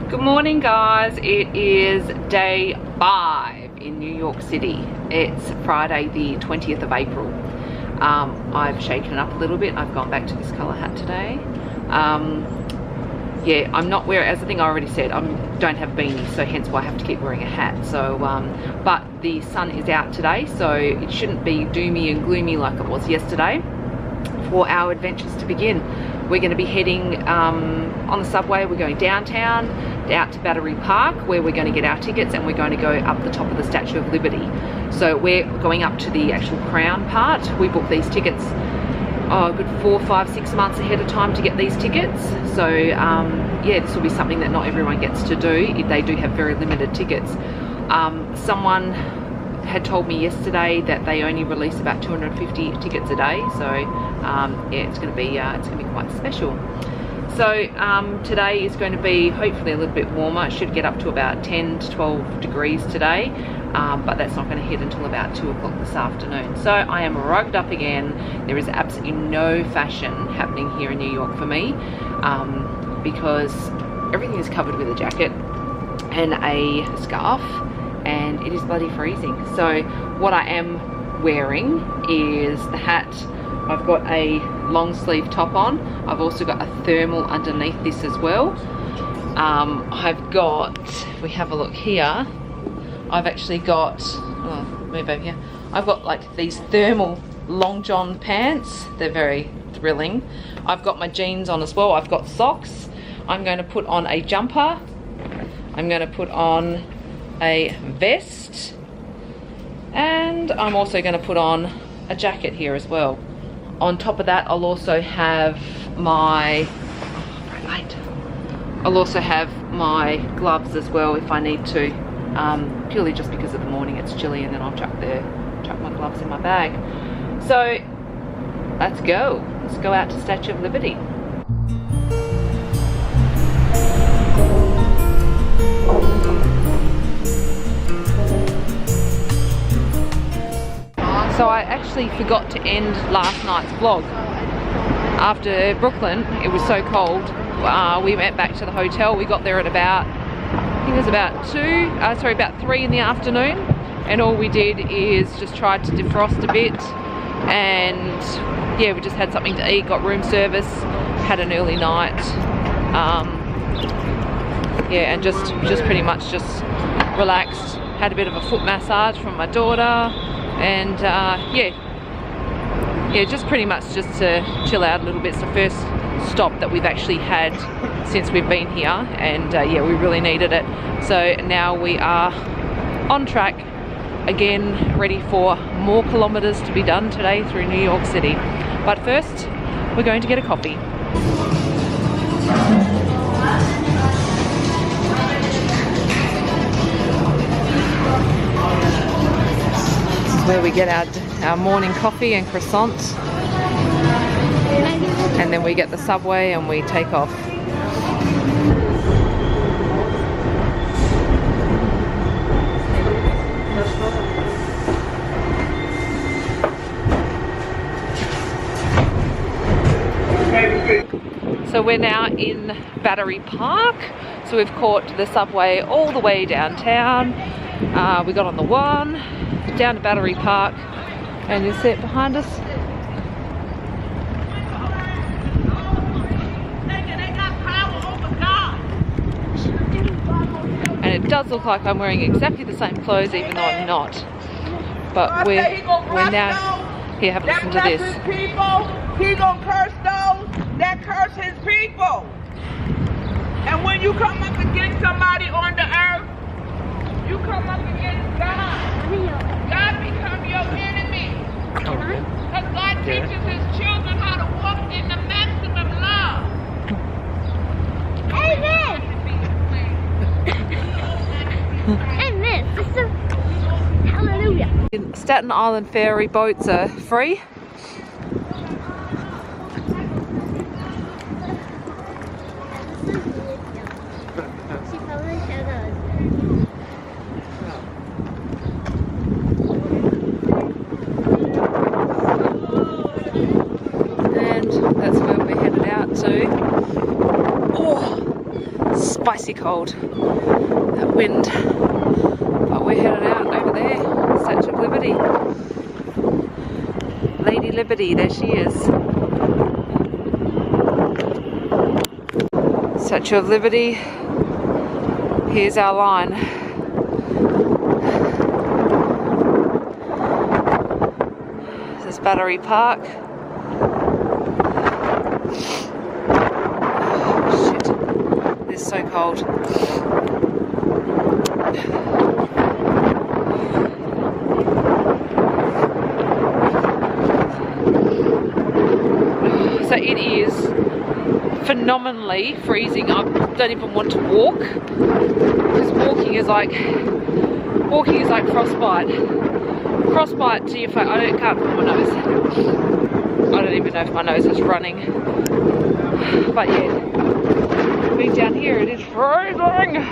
Good morning, guys. It is day 5 in New York City. It's Friday the 20th of April. I've shaken it up a little bit. I've gone back to this colour hat today. Yeah, I'm not wearing, as I think I already said, I don't have beanies, so hence why I have to keep wearing a hat. So, but the sun is out today, so it shouldn't be doomy and gloomy like it was yesterday. For our adventures to begin, we're going to be heading on the subway. We're going downtown, out to Battery Park, where we're going to get our tickets, and we're going to go up the top of the Statue of Liberty. So we're going up to the actual crown part. We booked these tickets a good 4, 5, 6 months ahead of time to get these tickets. So yeah, this will be something that not everyone gets to do. They do have very limited tickets. Someone had told me yesterday that they only release about 250 tickets a day, so yeah, it's going to be quite special. So today is going to be hopefully a little bit warmer. It should get up to about 10 to 12 degrees today, but that's not going to hit until about 2 o'clock this afternoon. So I am rugged up again. There is absolutely no fashion happening here in New York for me, because everything is covered with a jacket and a scarf, and it is bloody freezing. So what I am wearing is the hat. I've got a long sleeve top on. I've also got a thermal underneath this as well. I've got, if we have a look here, I've actually got, oh, move over here. I've got like these thermal long john pants. They're very thrilling. I've got my jeans on as well. I've got socks. I'm going to put on a jumper. I'm going to put on a vest, and I'm also going to put on a jacket here as well. On top of that, I'll also have my my gloves as well if I need to, purely just because of the morning it's chilly, and then I'll chuck my gloves in my bag. So let's go out to Statue of Liberty. So I actually forgot to end last night's vlog. After Brooklyn, it was so cold, we went back to the hotel. We got there at about, I think it was about 3 in the afternoon, and all we did is just tried to defrost a bit, and yeah, we just had something to eat, got room service, had an early night, yeah, and just pretty much just relaxed, had a bit of a foot massage from my daughter. And yeah, just pretty much just to chill out a little bit. It's the first stop that we've actually had since we've been here, and yeah, we really needed it. So now we are on track again, ready for more kilometers to be done today through New York City. But first, we're going to get a coffee. Where we get our morning coffee and croissants, and then we get the subway and we take off. So we're now in Battery Park. So we've caught the subway all the way downtown. We got on the 1 down to Battery Park, and you see it behind us. And it does look like I'm wearing exactly the same clothes, even though I'm not. But we're now here. Have a listen to this. He gonna curse those that curse his people. And when you come up against somebody on the earth, you come up against God. God become your enemy. Because God teaches his children how to walk in the maximum love. Amen. Amen. Hallelujah. Staten Island ferry boats are free. cold, that wind. But we're headed out over there, Statue of Liberty. Lady Liberty, there she is. Statue of Liberty. Here's our line. This is Battery Park. Oh, shit. It's so cold. So it is phenomenally freezing. I don't even want to walk because walking is like frostbite. Frostbite to your face. I can't feel my nose. I don't even know if my nose is running. But yeah, being down here, it is freezing.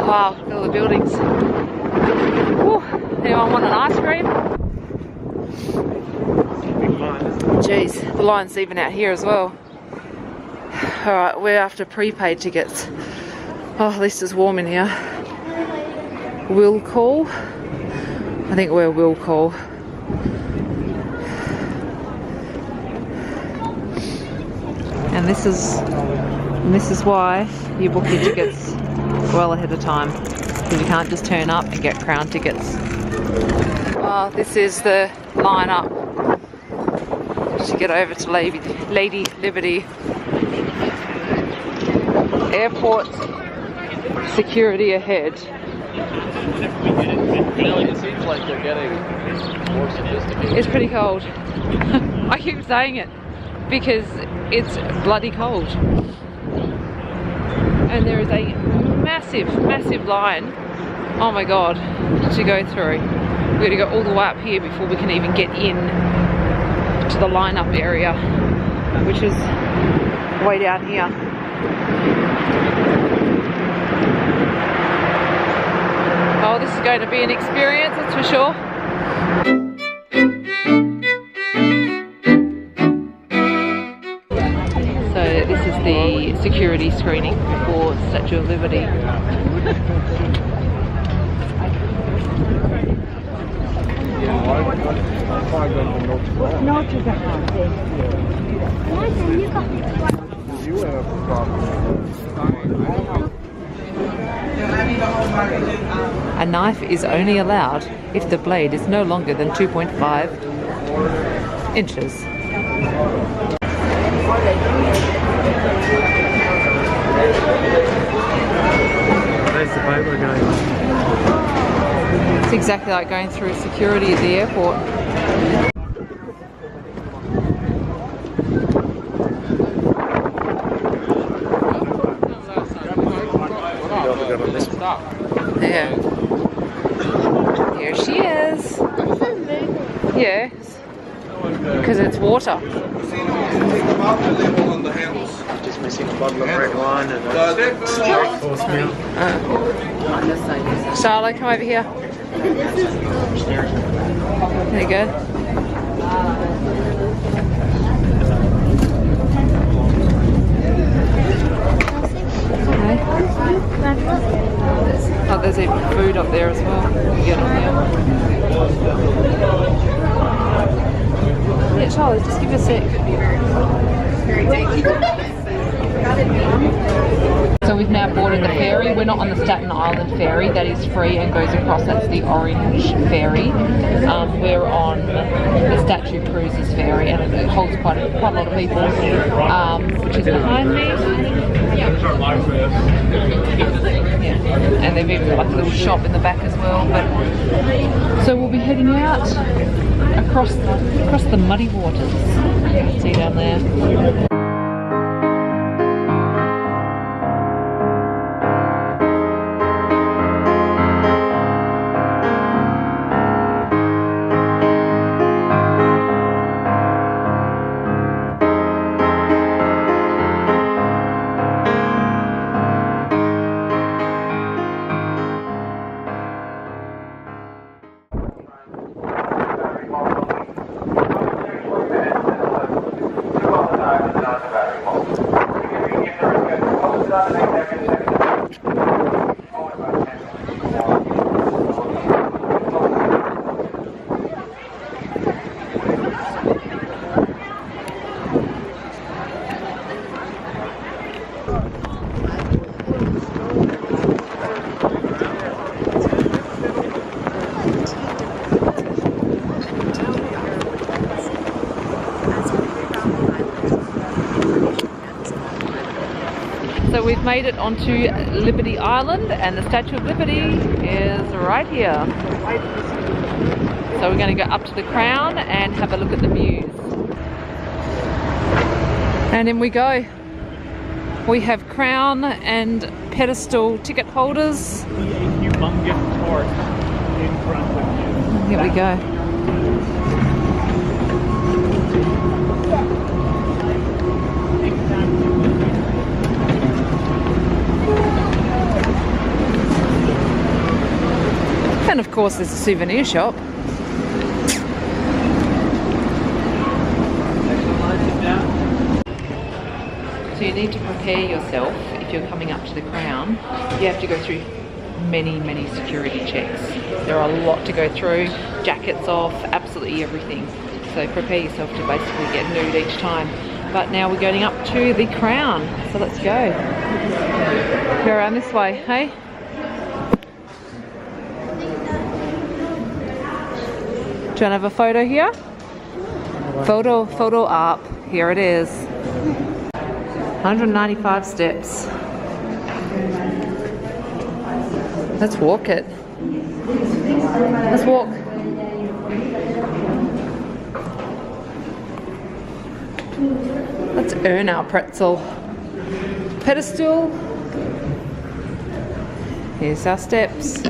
Wow, look at all the buildings. Whew. Anyone want an ice cream? Jeez, the line's even out here as well. Alright, we're after prepaid tickets. Oh, at least it's warm in here. Will call. I think we're will call. And this is why you book your tickets well ahead of time, because you can't just turn up and get Crown tickets. Oh, this is the line up to get over to Lady Liberty. Airport security ahead. It seems like they're getting more sophisticated. It's pretty cold. I keep saying it because it's bloody cold. And there is a massive line, oh my god, to go through. We've got to go all the way up here before we can even get in to the line-up area, which is way down here. Oh, this is going to be an experience, that's for sure. So this is the security screening for Statue of Liberty. A knife is only allowed if the blade is no longer than 2.5 inches. Where's the boat we're going on? It's exactly like going through security at the airport. Yeah. Here she is. Yes. Because it's water. Just missing a bottle of red wine and a course meal. Charlotte, come over here. There you go. Oh, there's even food up there as well. You can get on there. Yeah, Charlie, just give me a sec. So we've now boarded the ferry. We're not on the Staten Island ferry. That is free and goes across. That's the Orange ferry. We're on the Statue Cruises ferry, and it holds quite a lot of people, which is behind me. Yeah. And they've even got like a little shop in the back as well. But so we'll be heading out across the muddy waters. See down there. So we've made it onto Liberty Island and the Statue of Liberty is right here. So we're going to go up to the Crown and have a look at the views. And in we go. We have Crown and pedestal ticket holders. Here we go. And of course there's a souvenir shop. So you need to prepare yourself if you're coming up to the Crown. You have to go through many security checks. There are a lot to go through, jackets off, absolutely everything. So prepare yourself to basically get nude each time. But now we're going up to the Crown, so let's go. Go around this way, hey? Do you want to have a photo here? Photo up. Here it is. 195 steps. Let's walk it. Let's walk. Let's earn our pretzel. Pedestal. Here's our steps.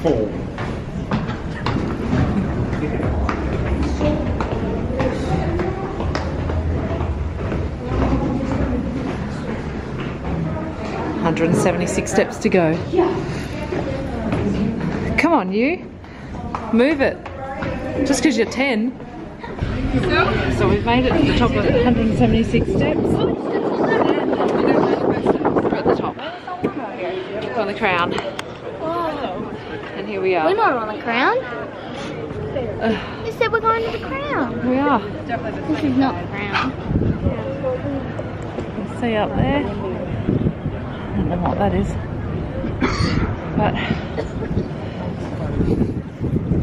Four. $176 steps to go. Come on, you. Move it. Just because you're 10. So we've made it to the top of 176 steps. We're at the top. We're on the Crown. And here we are. We're not on the Crown. You said we're going to the Crown. We are. This is not the Crown. You see up there? I don't know what that is. But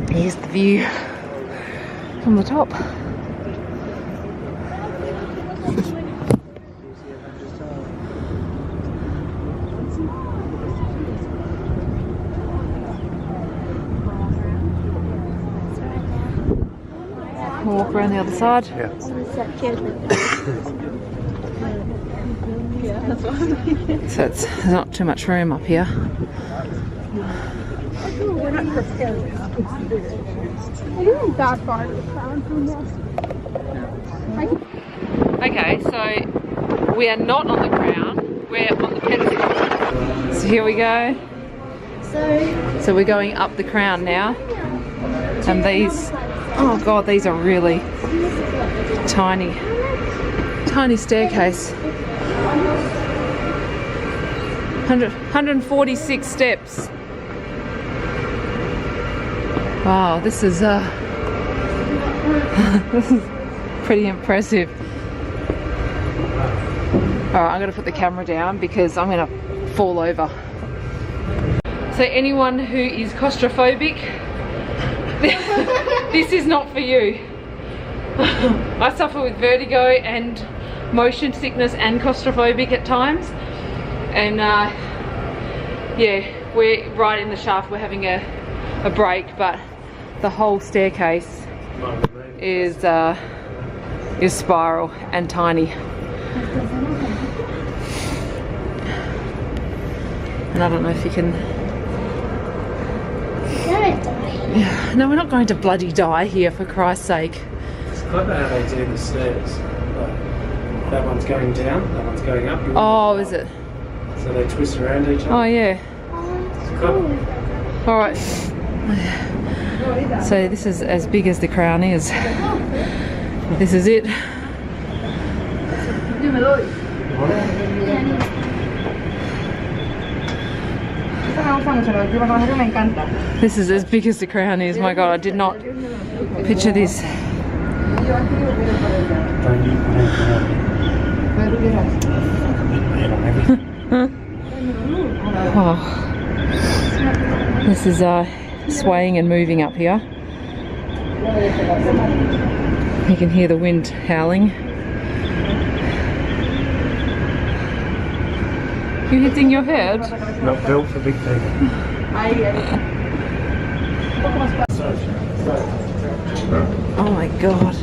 here's the view from the top. We'll walk around the other side. Yeah. So it's there's not too much room up here. Okay, so we are not on the Crown, we're on the pedestal. So here we go. So we're going up the Crown now. And these, oh god, these are really tiny staircase. 146 steps. Wow, this is this is pretty impressive. Alright, I'm going to put the camera down because I'm going to fall over. So anyone who is claustrophobic, this is not for you. I suffer with vertigo and motion sickness and claustrophobic at times. And yeah, we're right in the shaft, we're having a break, but the whole staircase is spiral and tiny. And I don't know if you can... Yeah, no, we're not going to bloody die here, for Christ's sake. It's clever how they do the stairs. Like, that one's going down, that one's going up. Oh, is it? So they twist around each other. Oh, yeah. It's clever. Alright. So this is as big as the Crown is. This is it. This is as big as the Crown is. My god, I did not picture this. Oh. This is swaying and moving up here. You can hear the wind howling. You hitting your head? Not built for big people. Oh my god.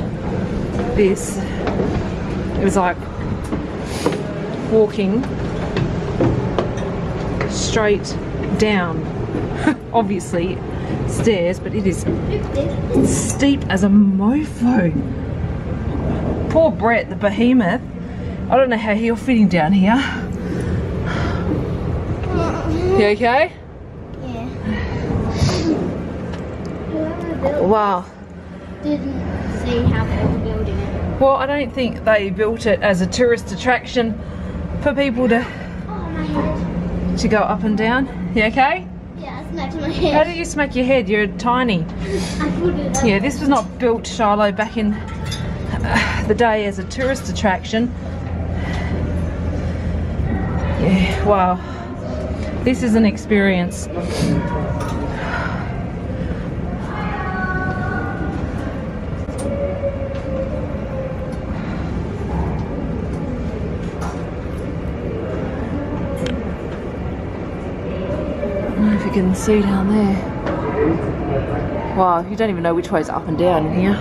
This. It was like walking straight down. Obviously stairs, but it is steep as a mofo. Poor Brett, the behemoth. I don't know how you're fitting down here. You okay? Yeah. Wow. Didn't see how they were building it. Well, I don't think they built it as a tourist attraction for people to Oh, my head. go up and down. You okay? Yeah, I smacked my head. How did you smack your head? You're tiny. I put it up. Yeah, this was not built, Shiloh, back in the day as a tourist attraction. Yeah, wow. This is an experience. I don't know if you can see down there. Wow, you don't even know which way's up and down in here.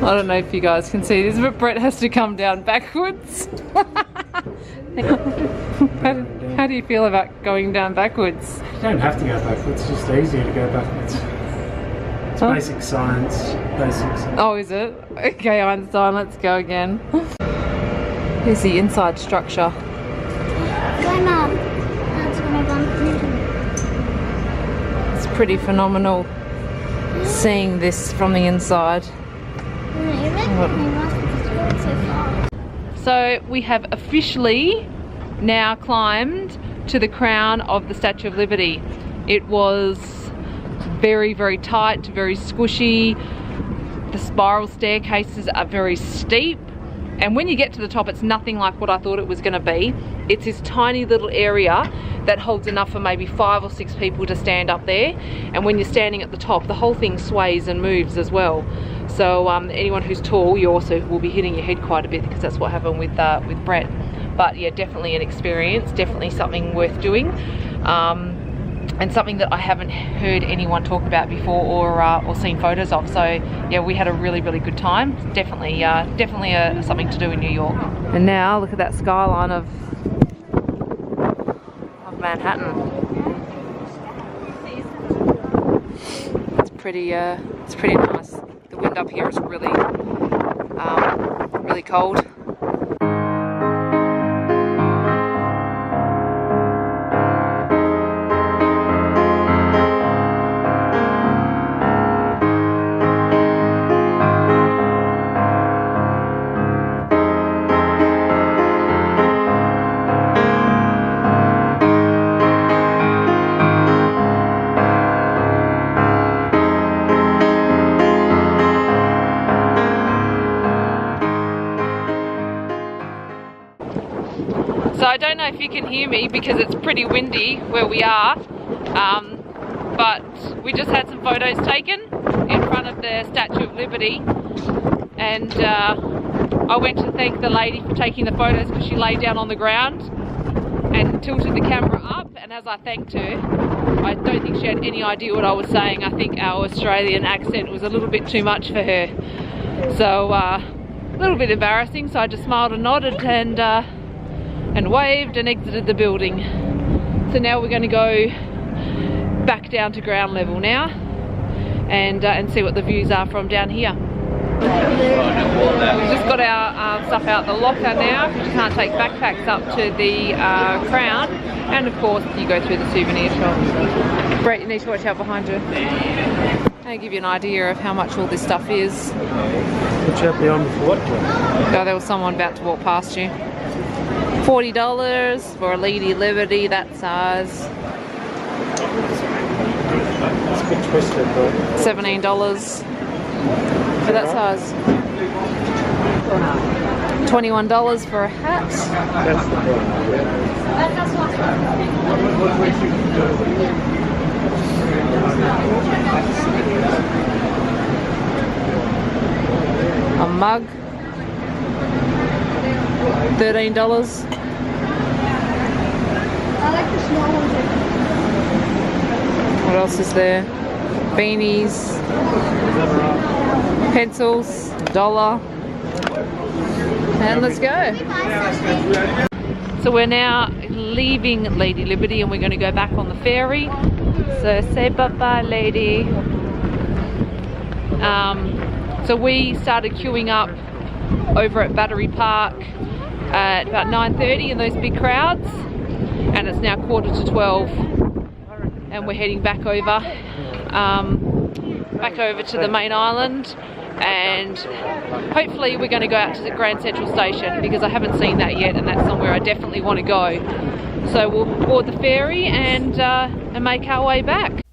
I don't know if you guys can see this, but Brett has to come down backwards. How do you feel about going down backwards? You don't have to go backwards, it's just easier to go backwards. It's basic science, basics. Oh, is it? Okay, Einstein, let's go again. Here's the inside structure. Climb up. That's gonna bump into me. It's pretty phenomenal seeing this from the inside. So we have officially now climbed to the crown of the Statue of Liberty. It was very, very tight, very squishy. The spiral staircases are very steep. And when you get to the top, it's nothing like what I thought it was going to be. It's this tiny little area that holds enough for maybe 5 or 6 people to stand up there. And when you're standing at the top, the whole thing sways and moves as well. So anyone who's tall, you also will be hitting your head quite a bit, because that's what happened with Brett. But yeah, definitely an experience, definitely something worth doing. And something that I haven't heard anyone talk about before or seen photos of. So yeah, we had a really, really good time. Definitely something to do in New York. And now look at that skyline of Manhattan. It's pretty nice. The wind up here is really really cold. So I don't know if you can hear me because it's pretty windy where we are, but we just had some photos taken in front of the Statue of Liberty, and I went to thank the lady for taking the photos because she lay down on the ground and tilted the camera up, and as I thanked her, I don't think she had any idea what I was saying. I think our Australian accent was a little bit too much for her, so a little bit embarrassing, so I just smiled and nodded and waved and exited the building. So now we're going to go back down to ground level now and see what the views are from down here. We've just got our stuff out the locker now, because you can't take backpacks up to the crown, and of course you go through the souvenir shop. Brett, you need to watch out behind you. I'll give you an idea of how much all this stuff is. Watch out behind the fort. Oh, there was someone about to walk past you. $40 for a Lady Liberty that size. It's a bit twisted, but $17 for that size. $21 for a hat. that's the problem. mug. $13. I like the small ones. What else is there? Beanies, pencils, $1. And let's go. So we're now leaving Lady Liberty and we're going to go back on the ferry. So say bye-bye, lady. So we started queuing up over at Battery Park at about 9:30 in those big crowds, and it's now 11:45 and we're heading back over to the main island, and hopefully we're going to go out to the Grand Central Station because I haven't seen that yet, and that's somewhere I definitely want to go. So we'll board the ferry and make our way back.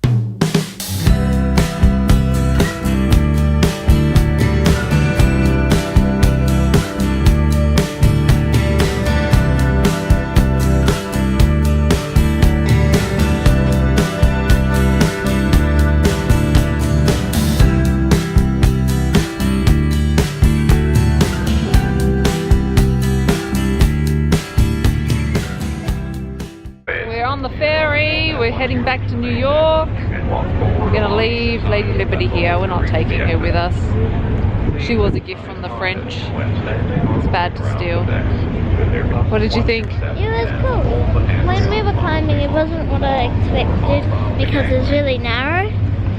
We're heading back to New York. We're going to leave Lady Liberty here. We're not taking her with us. She was a gift from the French. It's bad to steal. What did you think? It was cool. When we were climbing, it wasn't what I expected because it was really narrow.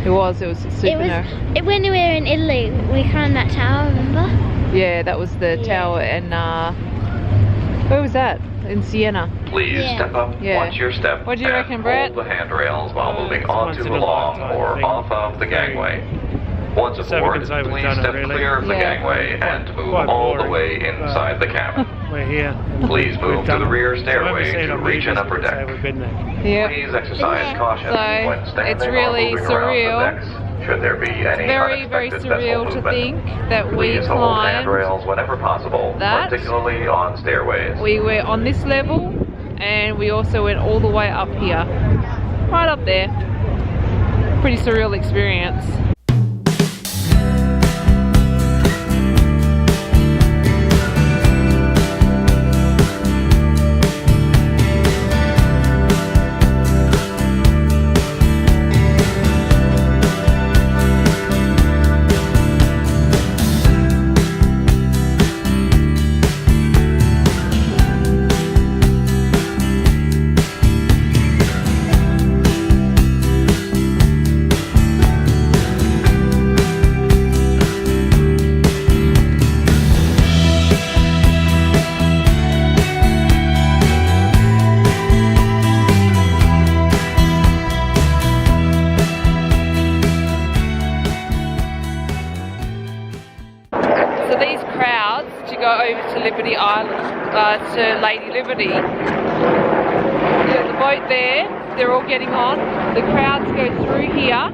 It was super narrow. When we were in Italy, we climbed that tower, remember? Yeah, that was the tower in, where was that? In Siena. Please step up once your step. What do you reckon, Brett? Hold the handrails while moving onto the long or off of the gangway. Once aboard, please step clear of the gangway and move all the way inside the cabin. We're here. Please move to the rear stairway to reach an upper deck. Yeah. Please exercise caution when standing it's really or moving surreal. around the decks. Should there be any Very, very surreal to think that we please hold climbed handrails whenever possible, that. particularly on stairways. We were on this level and we also went all the way up here. Right up there. Pretty surreal experience. Over to Liberty Island, to Lady Liberty. There's a boat there, they're all getting on. The crowds go through here.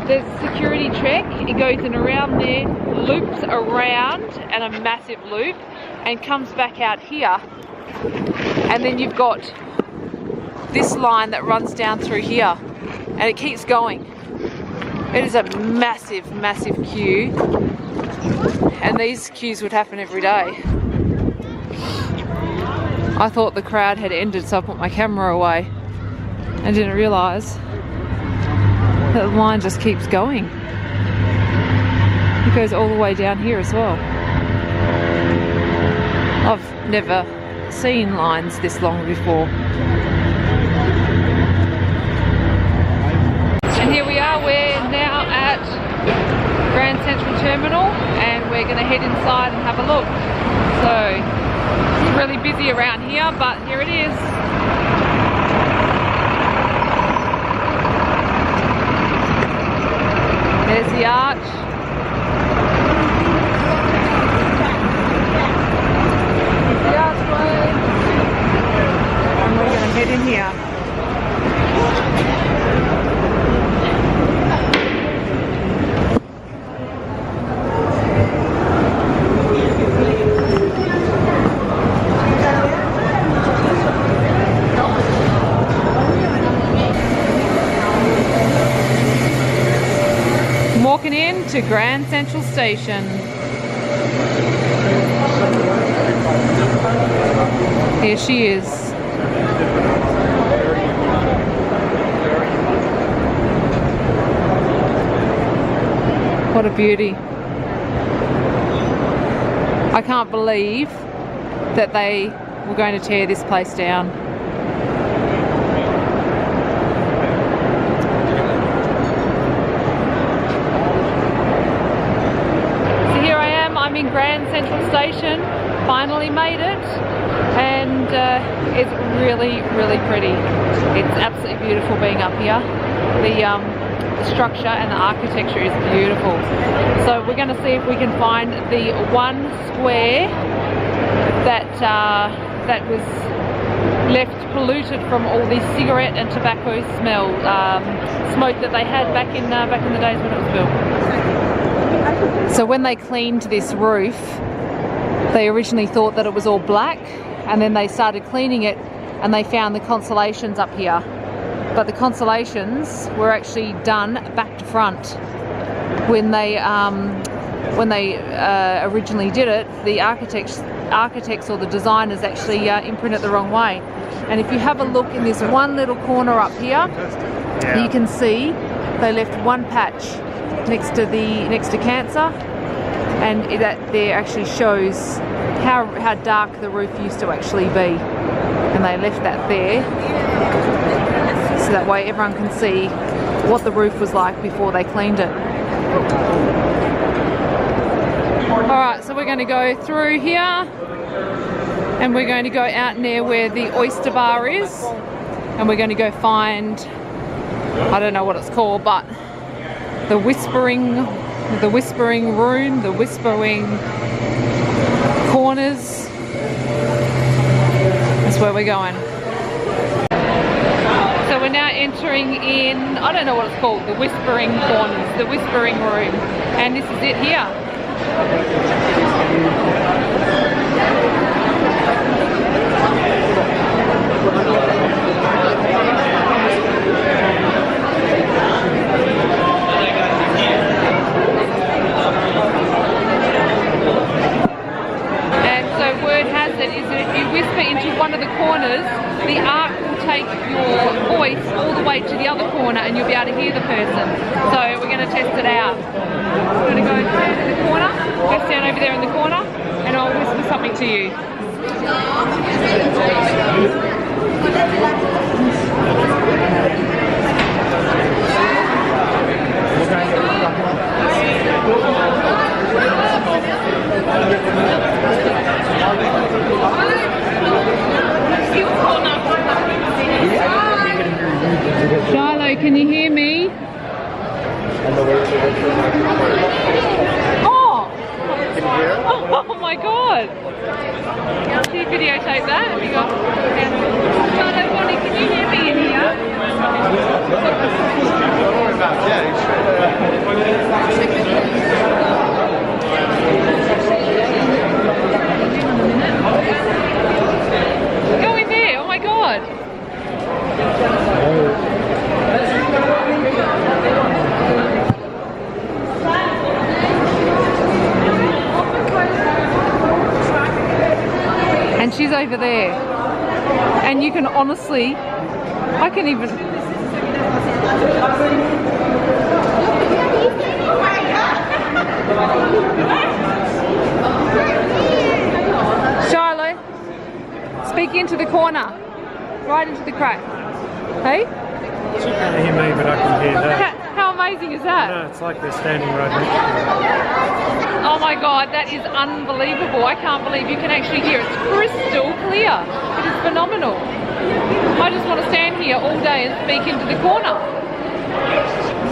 There's a security check, it goes in around there, loops around, and a massive loop, and comes back out here. And then you've got this line that runs down through here, and it keeps going. It is a massive, massive queue. And these queues would happen every day. I thought the crowd had ended, so I put my camera away and didn't realise that the line just keeps going. It goes all the way down here as well. I've never seen lines this long before. And here we are, we're now at Grand Central Terminal and we're going to head inside and have a look. So it's really busy around here, but here it is. There's the arch. There's the archway. And we're going to head in here. Walking in to Grand Central Station. Here she is. What a beauty. I can't believe that they were going to tear this place down. So here I am, I'm in Grand Central Station, finally made it, and it's really, really pretty. It's absolutely beautiful being up here. The structure and the architecture is beautiful. So we're going to see if we can find the one square that that was left polluted from all the cigarette and tobacco smoke that they had back in the days when it was built. So when they cleaned this roof, they originally thought that it was all black, and then they started cleaning it and they found the constellations up here. But the constellations were actually done back to front. When they originally did it, the architects or the designers actually imprinted it the wrong way. And if you have a look in this one little corner up here, you can see they left one patch next to cancer, and that there actually shows how dark the roof used to actually be, and they left that there. So that way everyone can see what the roof was like before they cleaned it. Alright, so we're going to go through here, and we're going to go out near where the oyster bar is, and we're going to go find, I don't know what it's called, but the whispering room, the whispering corners. That's where we're going. So we're now entering in, I don't know what it's called, the whispering corners, the whispering room, and this is it here. And so word has it is that if you whisper into one of the corners, the arc will take your voice all the way to the other corner and you'll be able to hear the person. So we're going to test it out. We're going to go down to the corner, go stand over there in the corner, and I'll whisper something to you. Shiloh, can you hear me? Oh! Oh my god! Can you videotape that? Have you got... Shiloh, Bonnie, can you hear me in here? Go in there! Oh my god! And she's over there, and you can honestly, I can even, Shiloh, speak into the corner, right into the crack. Hey? She can't hear me, but I can hear her. How amazing is that? No, it's like they're standing right next to me. Oh my god, that is unbelievable. I can't believe you can actually hear it. It's crystal clear. It is phenomenal. I just want to stand here all day and speak into the corner.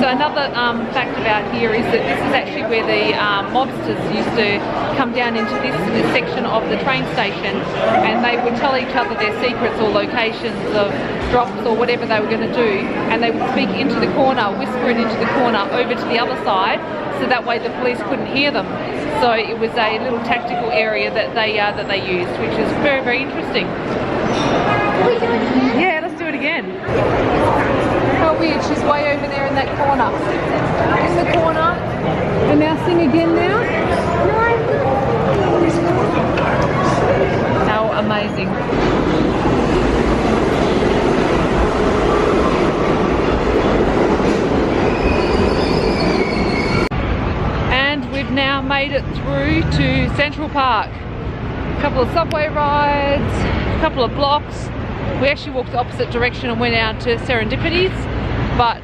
So another fact about here is that this is actually where the mobsters used to come down into this section of the train station, and they would tell each other their secrets or locations of drops or whatever they were going to do, and they would speak into the corner, whisper it into the corner over to the other side, so that way the police couldn't hear them. So it was a little tactical area that they used, which is very, very interesting. Yeah, let's do it again. How weird, she's way over there in that corner. In the corner. And now sing again now. Our amazing. And we've now made it through to Central Park. A couple of subway rides, a couple of blocks. We actually walked the opposite direction and went out to Serendipities, but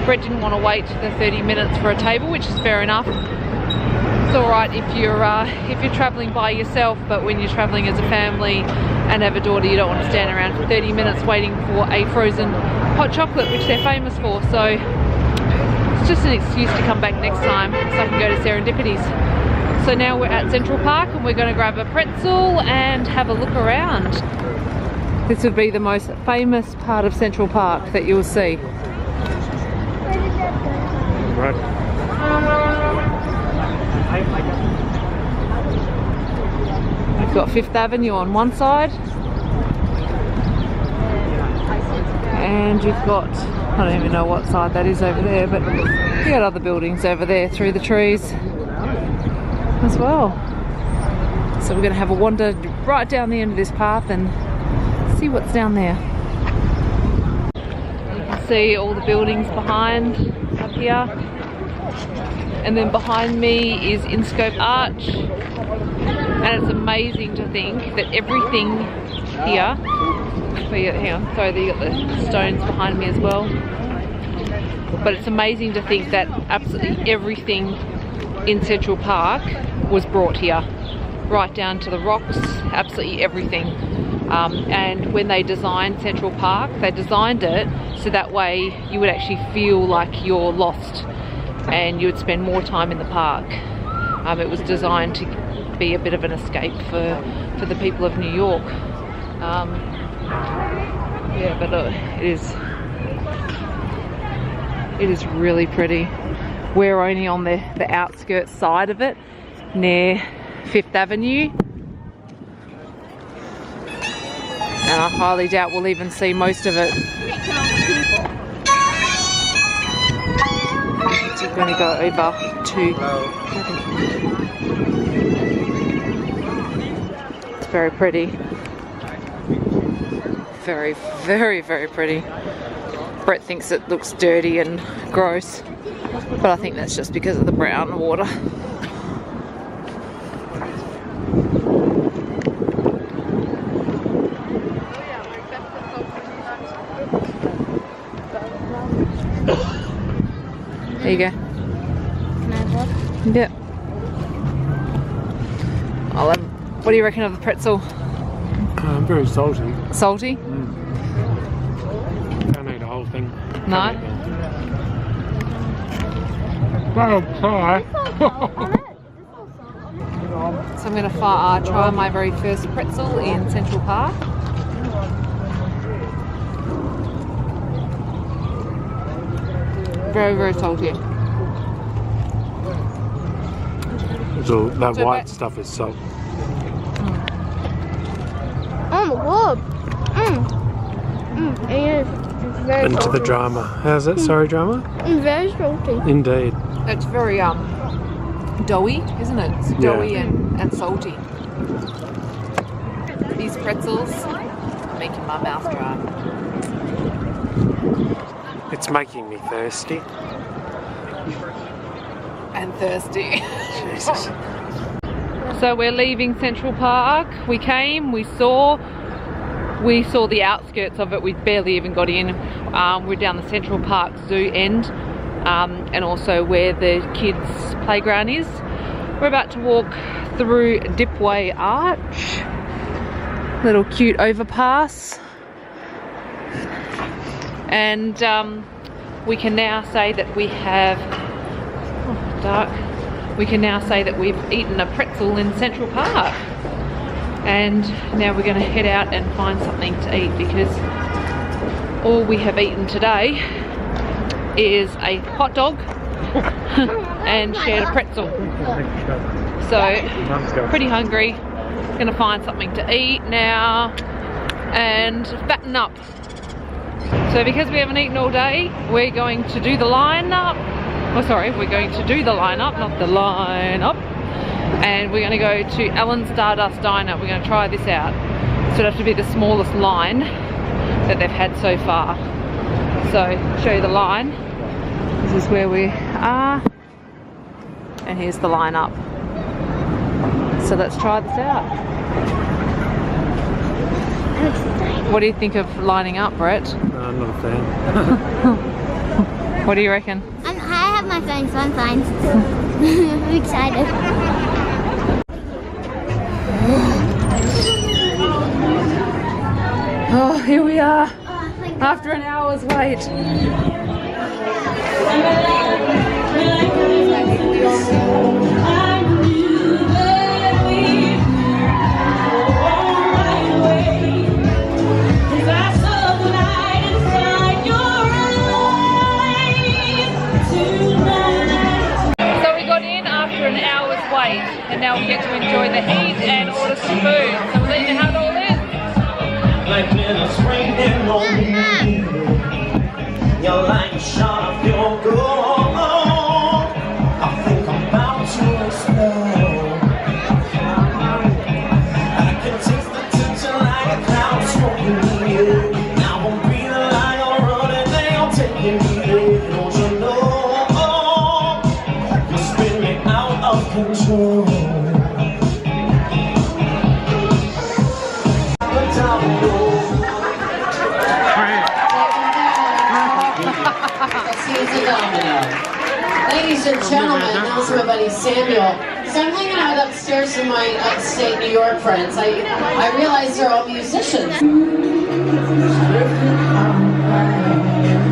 Brett didn't want to wait the 30 minutes for a table, which is fair enough. It's alright if you're travelling by yourself, but when you're travelling as a family and have a daughter, you don't want to stand around for 30 minutes waiting for a frozen hot chocolate, which they're famous for. So it's just an excuse to come back next time so I can go to Serendipities. So now we're at Central Park and we're going to grab a pretzel and have a look around. This would be the most famous part of Central Park that you'll see. Right. You've got Fifth Avenue on one side, and you've got, I don't even know what side that is over there, but you got other buildings over there through the trees as well. So we're going to have a wander right down the end of this path and see what's down there. You can see all the buildings behind up here, and then behind me is InScope Arch, and it's amazing to think that everything here, hang on, sorry, you got the stones behind me as well, but it's amazing to think that absolutely everything in Central Park was brought here, right down to the rocks, absolutely everything. And when they designed Central Park, they designed it so that way you would actually feel like you're lost and you would spend more time in the park. It was designed to be a bit of an escape for the people of New York. Yeah, but look, it is really pretty. We're only on the outskirts side of it, near Fifth Avenue. And I highly doubt we'll even see most of it. So we're going to go over to... It's very pretty. Very, very, very pretty. Brett thinks it looks dirty and gross, but I think that's just because of the brown water. There you go. Can I have one? Yep. What do you reckon of the pretzel? Very salty. Salty? Can't eat the whole thing. No? Well, try. So I'm going to try my very first pretzel in Central Park. Very, very salty. So that white stuff is salt. Oh my god. It is. It's very Into salty. the drama. How's it? Sorry, drama? It's very salty. Indeed. It's very doughy, isn't it? It's doughy and salty. These pretzels are making my mouth dry. It's making me thirsty. And thirsty. Jesus. So we're leaving Central Park. We came, we saw the outskirts of it. We barely even got in. We're down the Central Park Zoo end, and also where the kids' playground is. We're about to walk through Dipway Arch. Little cute overpass. And we can now say that we have, we can now say that we've eaten a pretzel in Central Park. And now we're going to head out and find something to eat, because all we have eaten today is a hot dog and shared a pretzel. So pretty hungry. Gonna find something to eat now and fatten up. So because we haven't eaten all day, we're going to do the line up. Oh sorry, we're going to do the line up, not the line up. and we're going to go to Alan Stardust Diner. We're going to try this out. So it'll have to be the smallest line that they've had so far. So show you the line. This is where we are, and here's the line up. So let's try this out. What do you think of lining up, Brett? No, I'm not a fan. What do you reckon? I have my phone, so I'm fine. I'm excited. Oh, here we are, after an hour's wait. And now we get to enjoy the heat and order some food. So we'll let you know how it all is. Like little spring in morning, you're like a shot of your gold. I think I'm about to explode. I can taste the tension like a cloud smoking me. Now I'm breathing like I'm running, they are taking me there. Don't you know? You spin me out of control. Ladies and gentlemen, now's my buddy Samuel. So I'm hanging out upstairs with my upstate New York friends. I realize they're all musicians.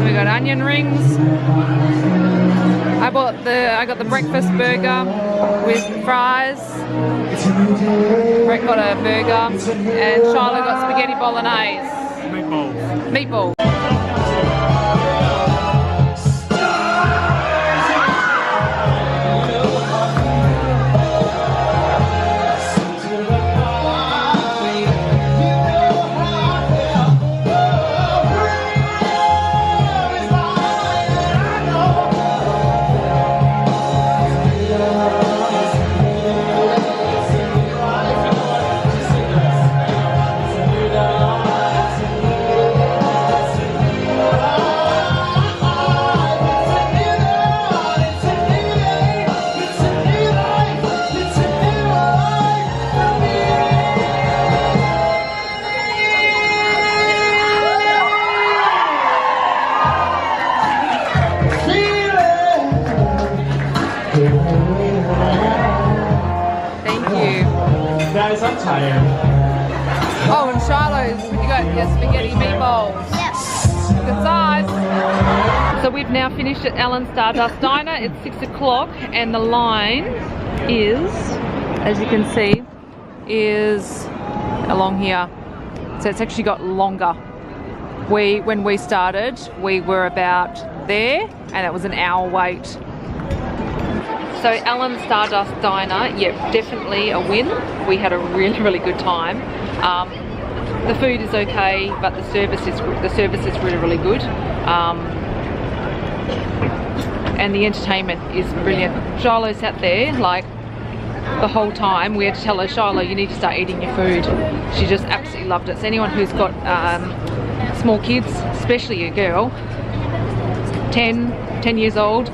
We got onion rings. I got the breakfast burger with fries. Brett got a burger, and Shiloh got spaghetti bolognese. Meatballs. Guys, I'm tired. Oh, and Shiloh's, you got your spaghetti meatballs. Yep. Good size. So we've now finished at Alan Stardust Diner. It's 6 o'clock, and the line is, as you can see, is along here. So it's actually got longer. When we started, we were about there, and it was an hour wait. So Alan Stardust Diner, yep, definitely a win. We had a really good time. The food is okay, but the service is really good. And the entertainment is brilliant. Shiloh sat there like the whole time. We had to tell her, Shiloh, you need to start eating your food. She just absolutely loved it. So anyone who's got small kids, especially a girl, 10 years old,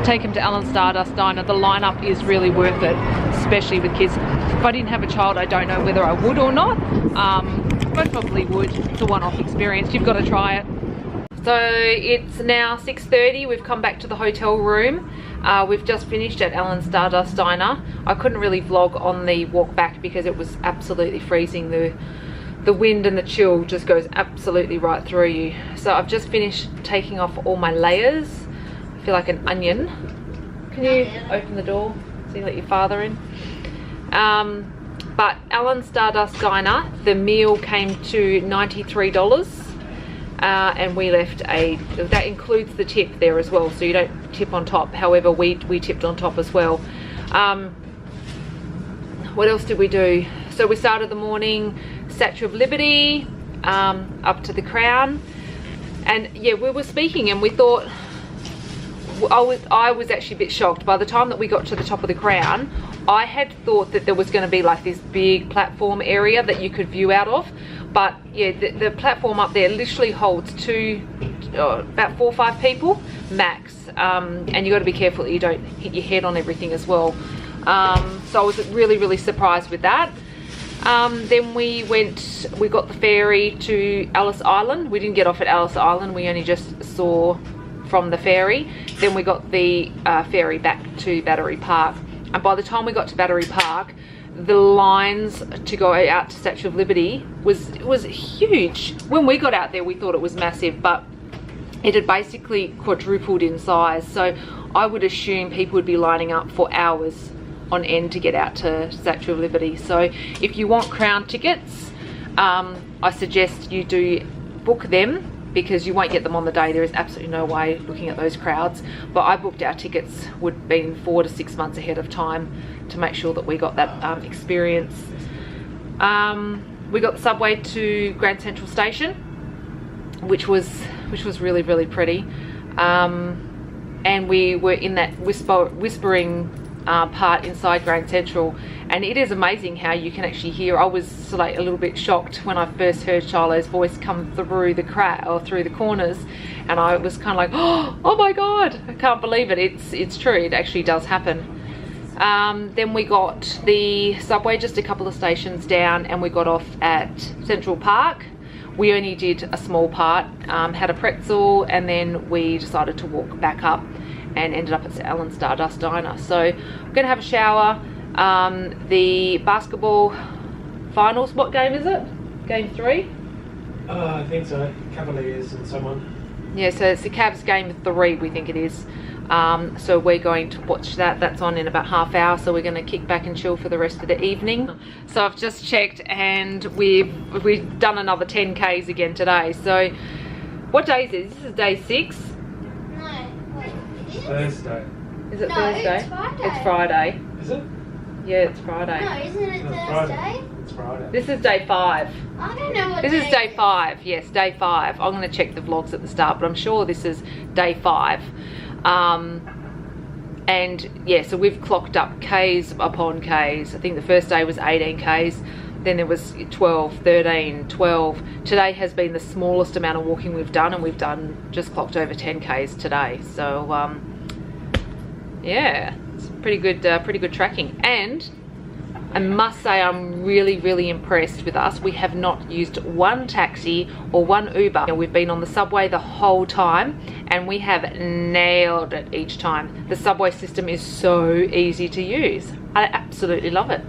take them to Alan Stardust Diner. The lineup is really worth it, especially with kids. If I didn't have a child, I don't know whether I would or not. Most probably would. It's a one-off experience. You've got to try it. So it's now 6:30. We've come back to the hotel room. We've just finished at Alan Stardust Diner. I couldn't really vlog on the walk back because it was absolutely freezing. The wind and the chill just goes absolutely right through you. So I've just finished taking off all my layers. I feel like an onion. Can you open the door so you let your father in? But Alan Stardust Diner, the meal came to $93. And we left that includes the tip there as well, so you don't tip on top. However, we tipped on top as well. What else did we do? So we started the morning, Statue of Liberty, up to the Crown, and yeah, we were speaking and we thought, I was actually a bit shocked. By the time that we got to the top of the Crown, I had thought that there was going to be like this big platform area that you could view out of, but yeah, the platform up there literally holds about 4 or 5 people max, and you got to be careful that you don't hit your head on everything as well. So I was really surprised with that. Then we got the ferry to Ellis Island. We didn't get off at Ellis Island, we only just saw from the ferry. Then we got the ferry back to Battery Park, and by the time we got to Battery Park, the lines to go out to Statue of Liberty was huge. When we got out there, we thought it was massive, but it had basically quadrupled in size. So I would assume people would be lining up for hours on end to get out to Statue of Liberty. So if you want Crown tickets, I suggest you do book them, because you won't get them on the day. There is absolutely no way looking at those crowds. But I booked our tickets, would have been 4 to 6 months ahead of time to make sure that we got that experience. We got the subway to Grand Central Station, which was really pretty. And we were in that whispering part inside Grand Central, and it is amazing how you can actually hear. I was like a little bit shocked when I first heard Shiloh's voice come through the crack or through the corners, and I was kind of like, oh my god, I can't believe it. It's true, it actually does happen. Then we got the subway just a couple of stations down, and we got off at Central Park. We only did a small part, had a pretzel, and then we decided to walk back up and ended up at St. Alan's Stardust Diner. So I'm gonna have a shower. The basketball finals, what game is it? Game 3? I think so. Cavaliers and someone. Yeah, so it's the Cavs game 3, we think it is. So we're going to watch that. That's on in about half hour, so we're going to kick back and chill for the rest of the evening. So I've just checked, and we've done another 10Ks again today. So what day is this? This is day 6. Thursday. Is it No, Thursday? it's Friday. It's Friday. Is it? Yeah, it's Friday. No, isn't it No, Thursday? Friday. It's Friday. This is day 5. I don't know what This is day 5. Yes, day 5. I'm going to check the vlogs at the start, but I'm sure this is day 5. And yeah, so we've clocked up Ks upon Ks. I think the first day was 18 Ks. Then there was 12, 13, 12. Today has been the smallest amount of walking we've done, and we've just clocked over 10 Ks today. So yeah, it's pretty good tracking. And I must say, I'm really impressed with us. We have not used one taxi or one Uber. We've been on the subway the whole time, and we have nailed it each time. The subway system is so easy to use. I absolutely love it.